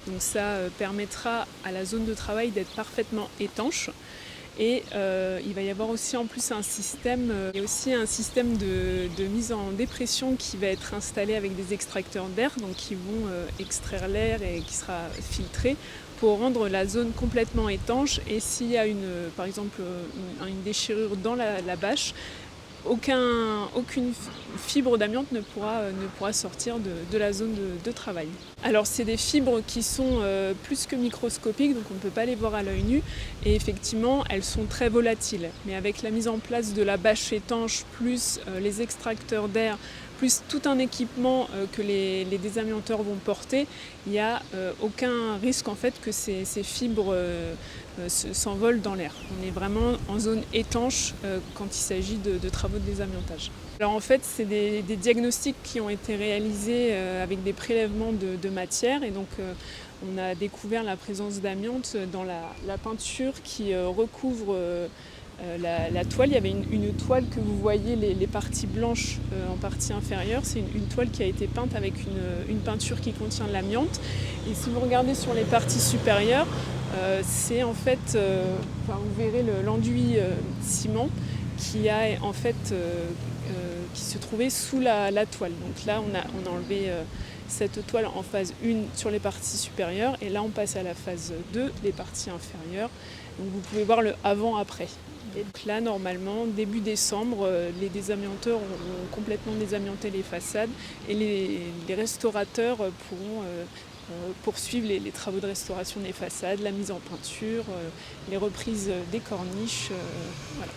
Donc ça permettra à la zone de travail d'être parfaitement étanche. Et il va y avoir aussi en plus un système, il y a aussi un système de mise en dépression qui va être installé avec des extracteurs d'air, donc qui vont extraire l'air et qui sera filtré pour rendre la zone complètement étanche. Et s'il y a par exemple une déchirure dans la bâche, aucune fibre d'amiante ne pourra sortir de la zone de travail. Alors c'est des fibres qui sont plus que microscopiques, donc on ne peut pas les voir à l'œil nu, et effectivement elles sont très volatiles. Mais avec la mise en place de la bâche étanche, plus les extracteurs d'air, plus tout un équipement que les désamianteurs vont porter, il n'y a aucun risque en fait que ces fibres s'envolent dans l'air. On est vraiment en zone étanche quand il s'agit de travaux de désamiantage. Alors en fait, c'est des diagnostics qui ont été réalisés avec des prélèvements de matière, et donc on a découvert la présence d'amiante dans la peinture qui recouvre la toile. Il y avait une toile que vous voyez, les parties blanches en partie inférieure, c'est une toile qui a été peinte avec une peinture qui contient de l'amiante. Et si vous regardez sur les parties supérieures, c'est en fait, vous verrez l'enduit ciment qui a en fait qui se trouvait sous la toile. Donc là on a enlevé cette toile en phase 1 sur les parties supérieures, et là on passe à la phase 2, les parties inférieures. Donc vous pouvez voir le avant-après. Et donc là normalement début décembre, les désamianteurs ont complètement désamianté les façades, et les restaurateurs pourront poursuivre les travaux de restauration des façades, la mise en peinture, les reprises des corniches. Voilà.